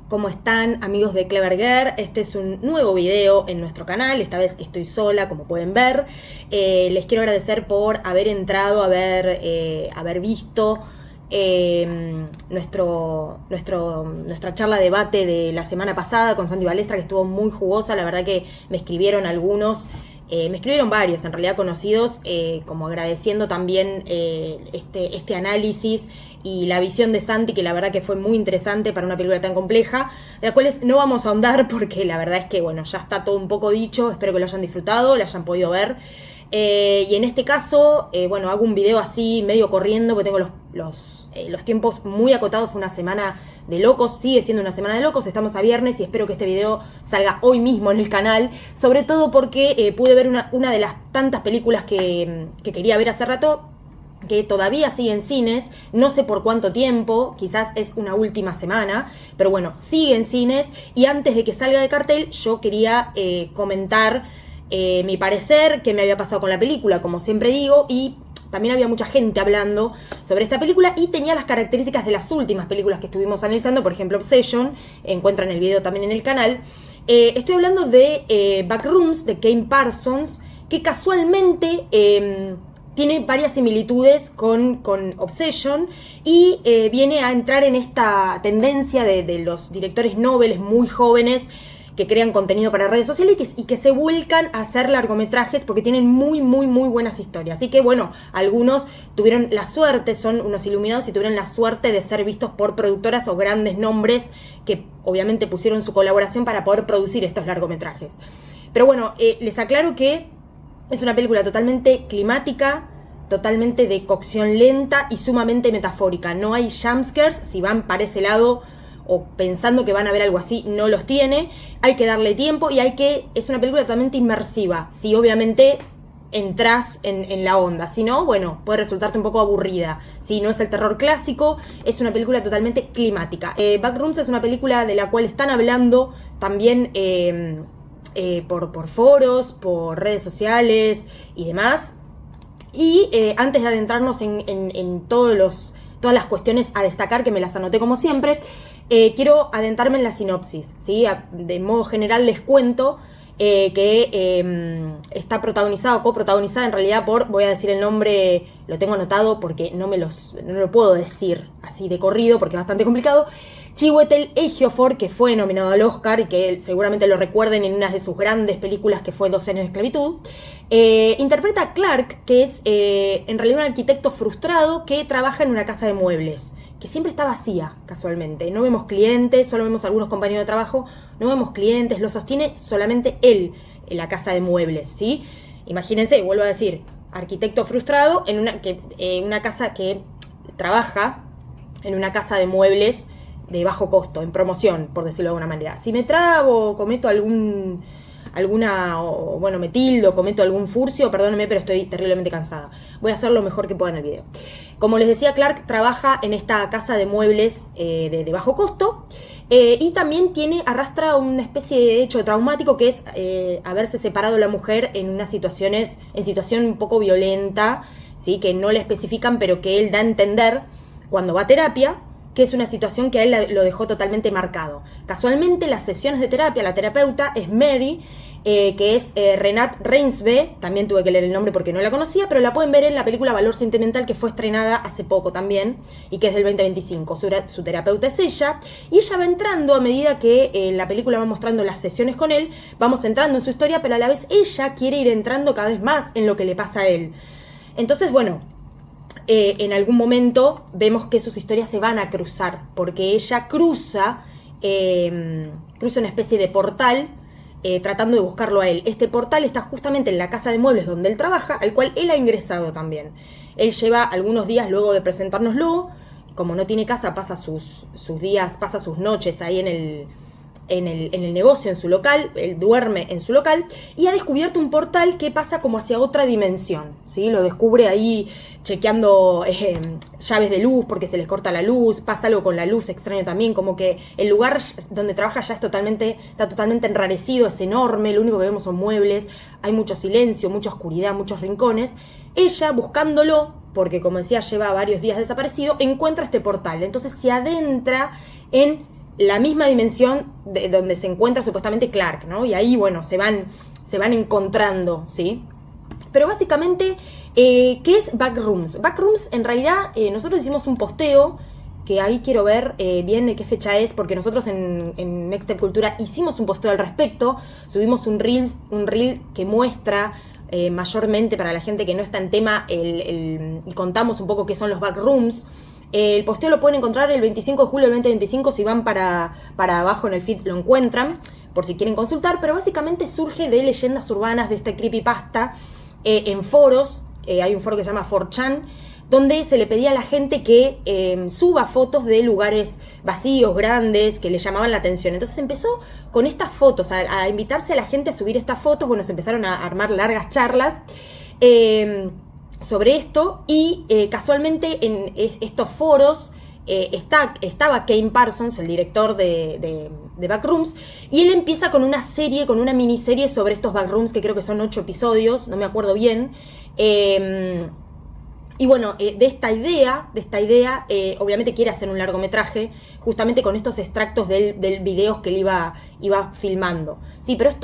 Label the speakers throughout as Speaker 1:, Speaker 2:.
Speaker 1: ¿Cómo están, amigos de Clever Girl? Este es un nuevo video en nuestro canal, esta vez estoy sola, como pueden ver. Les quiero agradecer por haber entrado, haber visto nuestra charla debate de la semana pasada con Santi Balestra, que estuvo muy jugosa. La verdad que me escribieron algunos, me escribieron varios, en realidad conocidos, como agradeciendo también este análisis y la visión de Santi, que la verdad que fue muy interesante para una película tan compleja, de las cuales no vamos a ahondar porque la verdad es que, bueno, ya está todo un poco dicho. Espero que lo hayan disfrutado, lo hayan podido ver. Y en este caso, bueno, hago un video así medio corriendo porque tengo los tiempos muy acotados. Fue una semana de locos, sigue siendo una semana de locos. Estamos a viernes y espero que este video salga hoy mismo en el canal, sobre todo porque pude ver una de las tantas películas que quería ver hace rato, que todavía sigue en cines, no sé por cuánto tiempo, quizás es una última semana, pero bueno, sigue en cines. Y antes de que salga de cartel, yo quería comentar mi parecer, qué me había pasado con la película, como siempre digo, y también había mucha gente hablando sobre esta película y tenía las características de las últimas películas que estuvimos analizando, por ejemplo Obsession, encuentran el video también en el canal. Estoy hablando de Backrooms, de Kane Parsons, que casualmente tiene varias similitudes con Obsession y viene a entrar en esta tendencia de los directores noveles muy jóvenes que crean contenido para redes sociales y que se vuelcan a hacer largometrajes porque tienen muy buenas historias. Así que bueno, algunos tuvieron la suerte, son unos iluminados y tuvieron la suerte de ser vistos por productoras o grandes nombres que obviamente pusieron su colaboración para poder producir estos largometrajes. Pero bueno, les aclaro que es una película totalmente climática, totalmente de cocción lenta y sumamente metafórica. No hay jumpscares, si van para ese lado o pensando que van a ver algo así, no los tiene. Hay que darle tiempo y es una película totalmente inmersiva. Si obviamente entras en la onda, si no, bueno, puede resultarte un poco aburrida. Si no es el terror clásico, es una película totalmente climática. Backrooms es una película de la cual están hablando también por foros, por redes sociales y demás. Y antes de adentrarnos en todas las cuestiones a destacar, que me las anoté como siempre, quiero adentrarme en la sinopsis, ¿sí? De modo general les cuento que está protagonizada o coprotagonizada en realidad por, voy a decir el nombre, lo tengo anotado porque no lo puedo decir así de corrido porque es bastante complicado. Chiwetel Ejiofor, que fue nominado al Oscar y que seguramente lo recuerden en una de sus grandes películas que fue 12 años de esclavitud, interpreta a Clark, que es en realidad un arquitecto frustrado que trabaja en una casa de muebles, que siempre está vacía, casualmente. No vemos clientes, solo vemos algunos compañeros de trabajo, no vemos clientes, lo sostiene solamente él en la casa de muebles, ¿sí? Imagínense, vuelvo a decir, arquitecto frustrado en una casa que trabaja en una casa de muebles de bajo costo, en promoción, por decirlo de alguna manera. Si me trabo, cometo me tildo, cometo algún furcio, perdónenme, pero estoy terriblemente cansada. Voy a hacer lo mejor que pueda en el video. Como les decía, Clark trabaja en esta casa de muebles de bajo costo y también arrastra una especie de hecho traumático que es haberse separado la mujer en situación un poco violenta, ¿sí? Que no le especifican, pero que él da a entender cuando va a terapia, que es una situación que a él lo dejó totalmente marcado. Casualmente, las sesiones de terapia, la terapeuta es Mary, que es Renate Reinsve, también tuve que leer el nombre porque no la conocía, pero la pueden ver en la película Valor Sentimental, que fue estrenada hace poco también, y que es del 2025. Su terapeuta es ella, y ella va entrando a medida que la película va mostrando las sesiones con él, vamos entrando en su historia, pero a la vez ella quiere ir entrando cada vez más en lo que le pasa a él. Entonces, bueno, en algún momento vemos que sus historias se van a cruzar, porque ella cruza una especie de portal tratando de buscarlo a él. Este portal está justamente en la casa de muebles donde él trabaja, al cual él ha ingresado también. Él lleva algunos días luego de presentárnoslo, como no tiene casa, pasa sus noches ahí en el negocio, en su local, él duerme en su local y ha descubierto un portal que pasa como hacia otra dimensión, ¿sí? Lo descubre ahí chequeando llaves de luz porque se les corta la luz, pasa algo con la luz extraño también, como que el lugar donde trabaja ya está totalmente enrarecido, es enorme, lo único que vemos son muebles, hay mucho silencio, mucha oscuridad, muchos rincones. Ella, buscándolo, porque como decía lleva varios días desaparecido, encuentra este portal, entonces se adentra en la misma dimensión de donde se encuentra supuestamente Clark, ¿no? Y ahí, bueno, se van encontrando, ¿sí? Pero básicamente, ¿qué es Backrooms? Backrooms, en realidad, nosotros hicimos un posteo, que ahí quiero ver bien de qué fecha es, porque nosotros en Nextep Cultura hicimos un posteo al respecto, subimos un reel que muestra mayormente para la gente que no está en tema, y contamos un poco qué son los backrooms. El posteo lo pueden encontrar el 25 de julio del 2025, si van para abajo en el feed lo encuentran, por si quieren consultar, pero básicamente surge de leyendas urbanas, de este creepypasta, en foros. Hay un foro que se llama 4chan, donde se le pedía a la gente que suba fotos de lugares vacíos, grandes, que le llamaban la atención. Entonces empezó con estas fotos, a invitarse a la gente a subir estas fotos. Bueno, se empezaron a armar largas charlas sobre esto, y casualmente en estos foros estaba Kane Parsons, el director de Backrooms, y él empieza con una serie, con una miniserie sobre estos Backrooms, que creo que son 8 episodios, no me acuerdo bien. Y bueno, de esta idea, obviamente quiere hacer un largometraje, justamente con estos extractos del videos que él iba filmando. Sí, pero es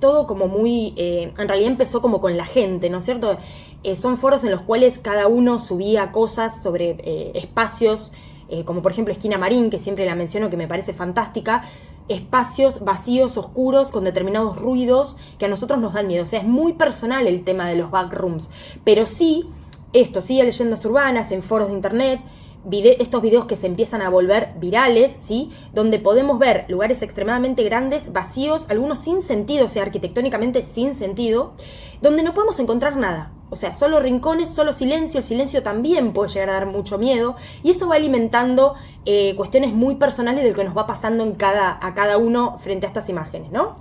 Speaker 1: todo como muy, en realidad empezó como con la gente, ¿no es cierto? Son foros en los cuales cada uno subía cosas sobre espacios, como por ejemplo Esquina Marín, que siempre la menciono, que me parece fantástica, espacios vacíos, oscuros, con determinados ruidos que a nosotros nos dan miedo. O sea, es muy personal el tema de los backrooms, pero sí, esto sigue leyendas urbanas en foros de internet, estos videos que se empiezan a volver virales, ¿sí? Donde podemos ver lugares extremadamente grandes, vacíos, algunos sin sentido, o sea, arquitectónicamente sin sentido, donde no podemos encontrar nada. O sea, solo rincones, solo silencio. El silencio también puede llegar a dar mucho miedo, y eso va alimentando cuestiones muy personales de lo que nos va pasando a cada uno frente a estas imágenes, ¿no?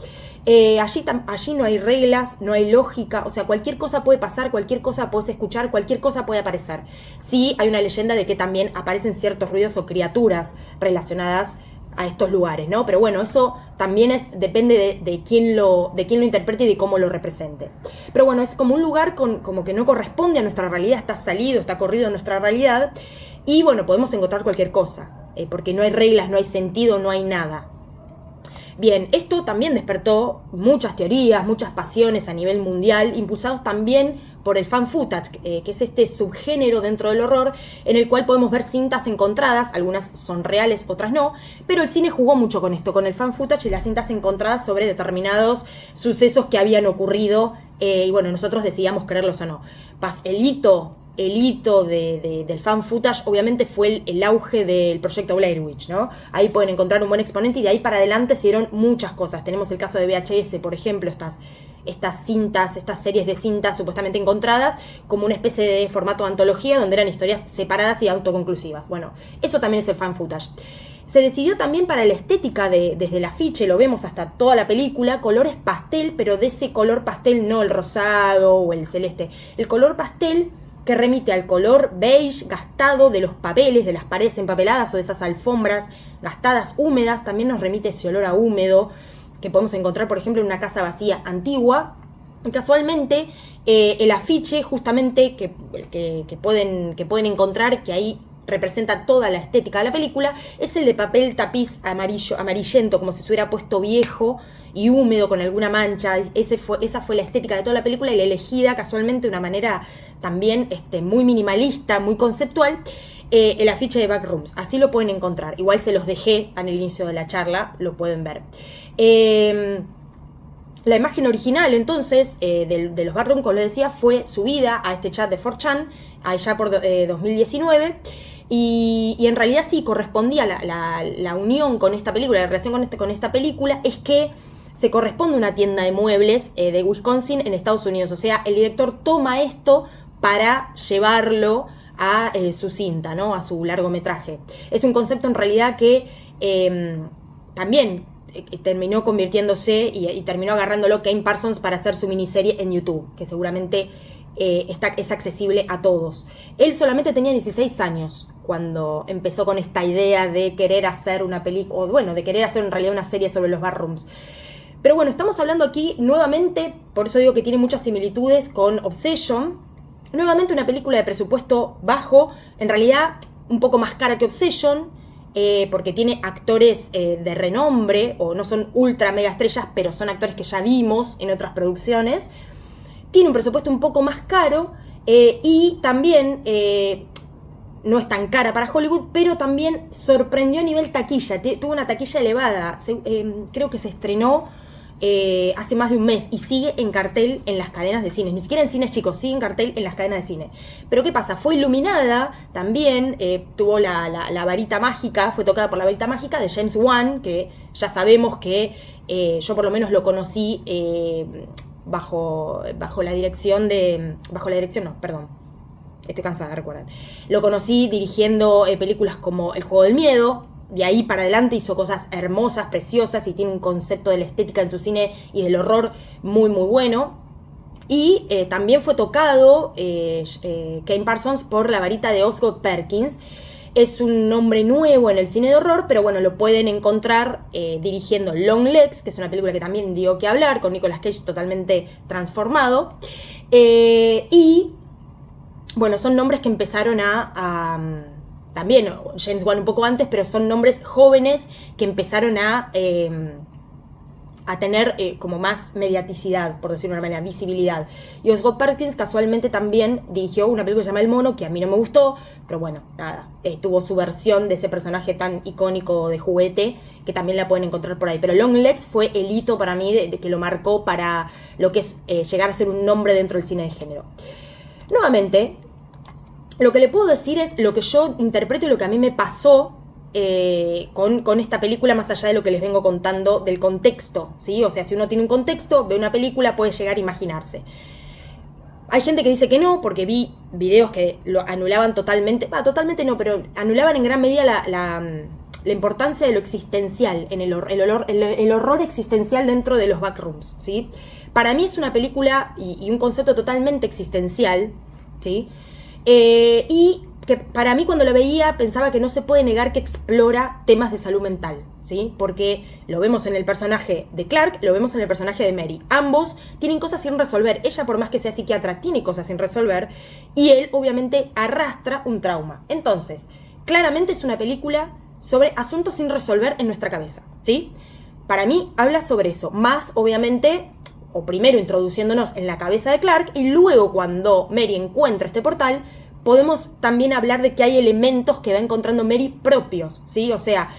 Speaker 1: Allí no hay reglas, no hay lógica, o sea, cualquier cosa puede pasar, cualquier cosa puedes escuchar, cualquier cosa puede aparecer. Sí, hay una leyenda de que también aparecen ciertos ruidos o criaturas relacionadas a estos lugares, ¿no? Pero bueno, eso también depende de quién lo interprete y de cómo lo represente. Pero bueno, es como un lugar como que no corresponde a nuestra realidad, está corrido de nuestra realidad, y bueno, podemos encontrar cualquier cosa, porque no hay reglas, no hay sentido, no hay nada. Bien, esto también despertó muchas teorías, muchas pasiones a nivel mundial, impulsados también por el fan footage, que es este subgénero dentro del horror en el cual podemos ver cintas encontradas, algunas son reales, otras no, pero el cine jugó mucho con esto, con el fan footage y las cintas encontradas sobre determinados sucesos que habían ocurrido, y bueno, nosotros decidíamos creerlos o no. El hito del fan footage obviamente fue el auge del proyecto Blair Witch, ¿no? Ahí pueden encontrar un buen exponente, y de ahí para adelante se dieron muchas cosas. Tenemos el caso de VHS, por ejemplo, estas series de cintas supuestamente encontradas, como una especie de formato de antología donde eran historias separadas y autoconclusivas. Bueno, eso también es el fan footage. Se decidió también para la estética desde el afiche, lo vemos hasta toda la película, colores pastel, pero de ese color pastel, no el rosado o el celeste, el color pastel que remite al color beige gastado de los papeles, de las paredes empapeladas o de esas alfombras gastadas húmedas. También nos remite ese olor a húmedo que podemos encontrar, por ejemplo, en una casa vacía antigua. Y casualmente, el afiche justamente que pueden encontrar, que ahí representa toda la estética de la película, es el de papel tapiz amarillento, como si se hubiera puesto viejo y húmedo con alguna mancha. Esa fue la estética de toda la película, y la elegida casualmente de una manera también muy minimalista, muy conceptual, el afiche de Backrooms. Así lo pueden encontrar. Igual se los dejé al inicio de la charla, lo pueden ver. La imagen original, entonces, de los Backrooms, como les decía, fue subida a este chat de 4chan allá por 2019. Y en realidad sí correspondía la unión con esta película, la relación con esta película es que se corresponde a una tienda de muebles de Wisconsin en Estados Unidos. O sea, el director toma esto para llevarlo a su cinta, ¿no? A su largometraje. Es un concepto en realidad que también terminó convirtiéndose y terminó agarrándolo Kane Parsons para hacer su miniserie en YouTube, que seguramente es accesible a todos. Él solamente tenía 16 años cuando empezó con esta idea de querer hacer una película, o bueno, de querer hacer en realidad una serie sobre los Backrooms. Pero bueno, estamos hablando aquí nuevamente, por eso digo que tiene muchas similitudes con Obsession. Nuevamente una película de presupuesto bajo, en realidad un poco más cara que Obsession, porque tiene actores de renombre, o no son ultra mega estrellas, pero son actores que ya vimos en otras producciones. Tiene un presupuesto un poco más caro, y también no es tan cara para Hollywood, pero también sorprendió a nivel taquilla, tuvo una taquilla elevada. Creo que se estrenó hace más de un mes y sigue en cartel en las cadenas de cine, ni siquiera en cines chicos, sigue en cartel en las cadenas de cine. Pero ¿qué pasa? Fue iluminada también, tuvo la varita mágica, fue tocada por la varita mágica de James Wan, que ya sabemos que yo por lo menos lo conocí bajo la dirección no, perdón, estoy cansada, recuerden. Lo conocí dirigiendo películas como El juego del miedo. De ahí para adelante hizo cosas hermosas, preciosas, y tiene un concepto de la estética en su cine y del horror muy, muy bueno. Y también fue tocado Kane Parsons por la varita de Osgood Perkins. Es un nombre nuevo en el cine de horror, pero bueno, lo pueden encontrar dirigiendo Longlegs, que es una película que también dio que hablar, con Nicolas Cage totalmente transformado. Y bueno, son nombres que empezaron también James Wan un poco antes, pero son nombres jóvenes que empezaron a tener como más mediaticidad, por decirlo de una manera, visibilidad. Y Osgood Perkins casualmente también dirigió una película llamada El Mono, que a mí no me gustó, pero bueno, nada, tuvo su versión de ese personaje tan icónico de juguete, que también la pueden encontrar por ahí. Pero Longlegs fue el hito para mí de que lo marcó para lo que es llegar a ser un nombre dentro del cine de género. Nuevamente, lo que le puedo decir es lo que yo interpreto y lo que a mí me pasó con esta película, más allá de lo que les vengo contando del contexto, ¿sí? O sea, si uno tiene un contexto, ve una película, puede llegar a imaginarse. Hay gente que dice que no, porque vi videos que lo anulaban totalmente, totalmente no, pero anulaban en gran medida la importancia de lo existencial, en el horror existencial dentro de los backrooms, ¿sí? Para mí es una película y un concepto totalmente existencial, ¿sí? Y que para mí cuando lo veía pensaba que no se puede negar que explora temas de salud mental, ¿sí? Porque lo vemos en el personaje de Clark, lo vemos en el personaje de Mary. Ambos tienen cosas sin resolver. Ella, por más que sea psiquiatra, tiene cosas sin resolver, y él obviamente arrastra un trauma. Entonces, claramente es una película sobre asuntos sin resolver en nuestra cabeza, ¿sí? Para mí habla sobre eso, más obviamente, o primero introduciéndonos en la cabeza de Clark, y luego cuando Mary encuentra este portal, podemos también hablar de que hay elementos que va encontrando Mary propios, ¿sí? O sea,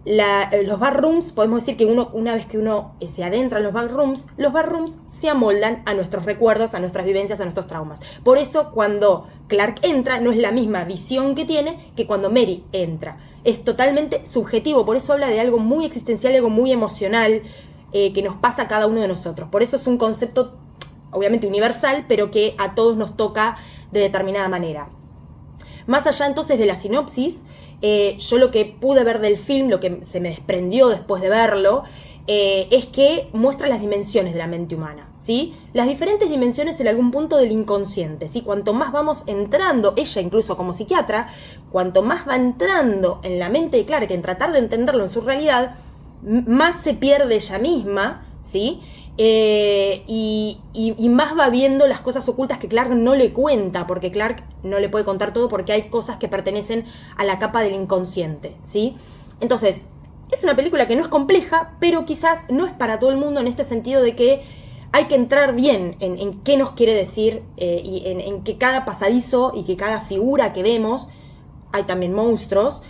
Speaker 1: los backrooms, podemos decir que una vez que uno se adentra en los backrooms se amoldan a nuestros recuerdos, a nuestras vivencias, a nuestros traumas. Por eso cuando Clark entra, no es la misma visión que tiene que cuando Mary entra. Es totalmente subjetivo, por eso habla de algo muy existencial, algo muy emocional, que nos pasa a cada uno de nosotros. Por eso es un concepto obviamente universal, pero que a todos nos toca de determinada manera. Más allá entonces de la sinopsis, yo lo que pude ver del film, lo que se me desprendió después de verlo, es que muestra las dimensiones de la mente humana, ¿sí? Las diferentes dimensiones en algún punto del inconsciente, ¿sí? Cuanto más vamos entrando, ella incluso como psiquiatra, cuanto más va entrando en la mente de Clark en tratar de entenderlo en su realidad, más se pierde ella misma, ¿sí? Y más va viendo las cosas ocultas que Clark no le cuenta, porque Clark no le puede contar todo porque hay cosas que pertenecen a la capa del inconsciente, ¿sí? Entonces, es una película que no es compleja, pero quizás no es para todo el mundo en este sentido de que hay que entrar bien en qué nos quiere decir, y en que cada pasadizo y que cada figura que vemos, hay también monstruos,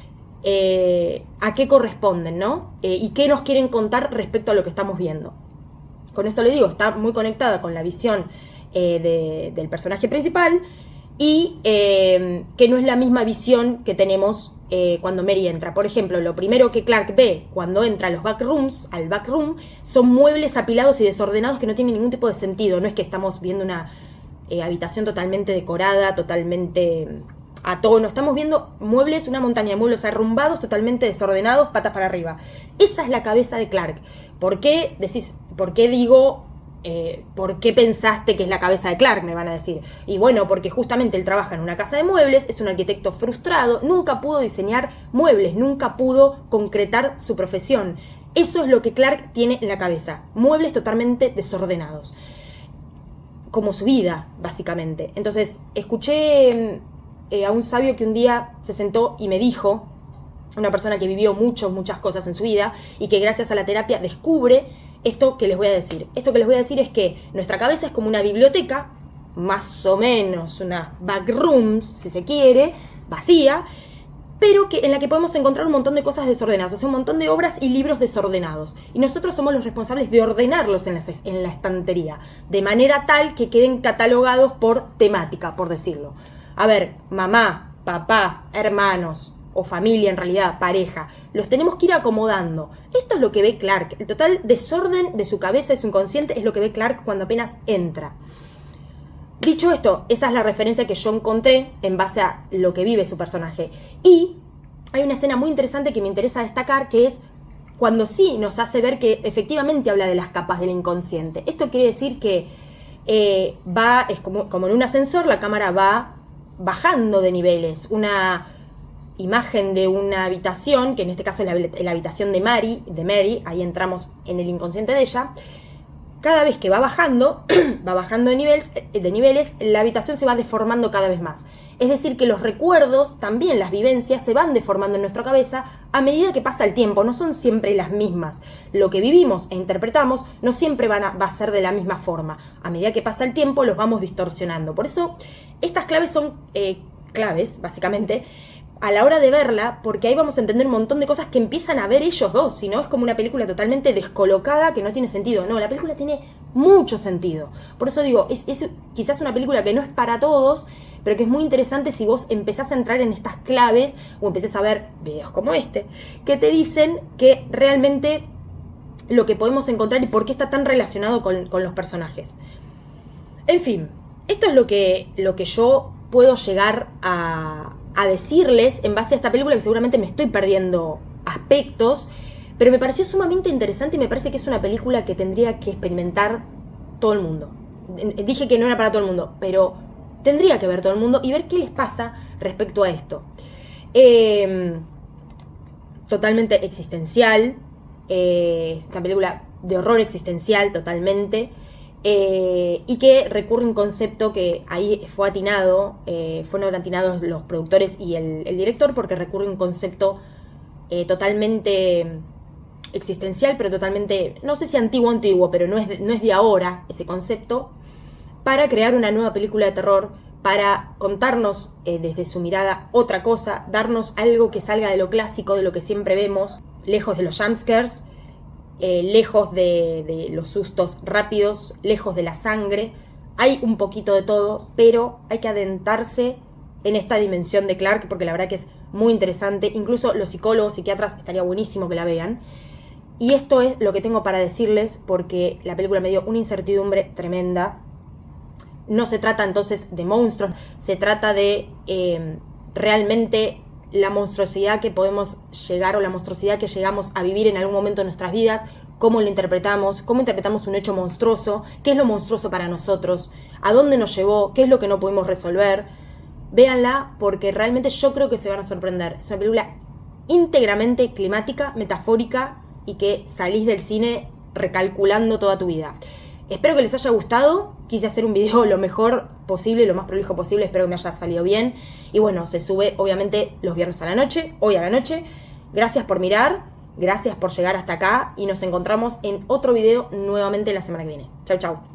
Speaker 1: a qué corresponden, ¿no? Y qué nos quieren contar respecto a lo que estamos viendo. Con esto le digo, está muy conectada con la visión del personaje principal, y que no es la misma visión que tenemos cuando Mary entra. Por ejemplo, lo primero que Clark ve cuando entra a los backrooms, al backroom, son muebles apilados y desordenados que no tienen ningún tipo de sentido. No es que estamos viendo una habitación totalmente decorada, totalmente a tono. Estamos viendo muebles, una montaña de muebles arrumbados, totalmente desordenados, patas para arriba. Esa es la cabeza de Clark. ¿Por qué decís, por qué digo, por qué pensaste que es la cabeza de Clark? Me van a decir. Y bueno, porque justamente él trabaja en una casa de muebles, es un arquitecto frustrado, nunca pudo diseñar muebles, nunca pudo concretar su profesión. Eso es lo que Clark tiene en la cabeza, muebles totalmente desordenados, como su vida, básicamente. Entonces, escuché a un sabio que un día se sentó y me dijo una persona que vivió muchas cosas en su vida y que gracias a la terapia descubre esto que les voy a decir. Esto que les voy a decir es que nuestra cabeza es como una biblioteca, más o menos una backrooms, si se quiere, vacía, pero en la que podemos encontrar un montón de cosas desordenadas, o sea, un montón de obras y libros desordenados. Y nosotros somos los responsables de ordenarlos en la estantería, de manera tal que queden catalogados por temática, por decirlo. A ver, mamá, papá, hermanos, o familia en realidad, pareja, los tenemos que ir acomodando. Esto es lo que ve Clark. El total desorden de su cabeza, de su inconsciente, es lo que ve Clark cuando apenas entra. Dicho esto, esa es la referencia que yo encontré en base a lo que vive su personaje. Y hay una escena muy interesante que me interesa destacar, que es cuando sí nos hace ver que efectivamente habla de las capas del inconsciente. Esto quiere decir que es como en un ascensor, la cámara va bajando de niveles. Una imagen de una habitación, que en este caso es la habitación de Mary, ahí entramos en el inconsciente de ella. Cada vez que va bajando de niveles, la habitación se va deformando cada vez más. Es decir, que los recuerdos, también las vivencias, se van deformando en nuestra cabeza a medida que pasa el tiempo, no son siempre las mismas. Lo que vivimos e interpretamos no siempre va a ser de la misma forma. A medida que pasa el tiempo, los vamos distorsionando. Por eso, estas claves son claves, básicamente, a la hora de verla, porque ahí vamos a entender un montón de cosas que empiezan a ver ellos dos, si no es como una película totalmente descolocada que no tiene sentido. No, la película tiene mucho sentido. Por eso digo, es quizás una película que no es para todos, pero que es muy interesante si vos empezás a entrar en estas claves o empezás a ver videos como este, que te dicen que realmente lo que podemos encontrar y por qué está tan relacionado con los personajes. En fin, esto es lo que yo puedo llegar a decirles en base a esta película, que seguramente me estoy perdiendo aspectos, pero me pareció sumamente interesante y me parece que es una película que tendría que experimentar todo el mundo. Dije que no era para todo el mundo, pero tendría que ver todo el mundo y ver qué les pasa respecto a esto. Totalmente existencial, es una película de horror existencial totalmente. Y que recurre a un concepto que ahí fue atinado, fueron atinados los productores y el director, porque recurre a un concepto totalmente existencial, pero totalmente, no sé si antiguo, pero no es de ahora ese concepto, para crear una nueva película de terror, para contarnos desde su mirada otra cosa, darnos algo que salga de lo clásico, de lo que siempre vemos, lejos de los jumpscares, lejos de los sustos rápidos, lejos de la sangre. Hay un poquito de todo, pero hay que adentrarse en esta dimensión de Clark, porque la verdad que es muy interesante. Incluso los psicólogos, psiquiatras, estaría buenísimo que la vean. Y esto es lo que tengo para decirles, porque la película me dio una incertidumbre tremenda. No se trata entonces de monstruos, se trata de realmente la monstruosidad que podemos llegar, o la monstruosidad que llegamos a vivir en algún momento de nuestras vidas, cómo lo interpretamos, cómo interpretamos un hecho monstruoso, qué es lo monstruoso para nosotros, a dónde nos llevó, qué es lo que no pudimos resolver. Véanla, porque realmente yo creo que se van a sorprender. Es una película íntegramente climática, metafórica, y que salís del cine recalculando toda tu vida. Espero que les haya gustado. Quise hacer un video lo mejor posible, lo más prolijo posible. Espero que me haya salido bien. Y bueno, se sube obviamente los viernes a la noche, hoy a la noche. Gracias por mirar, gracias por llegar hasta acá y nos encontramos en otro video nuevamente la semana que viene. Chau, chau.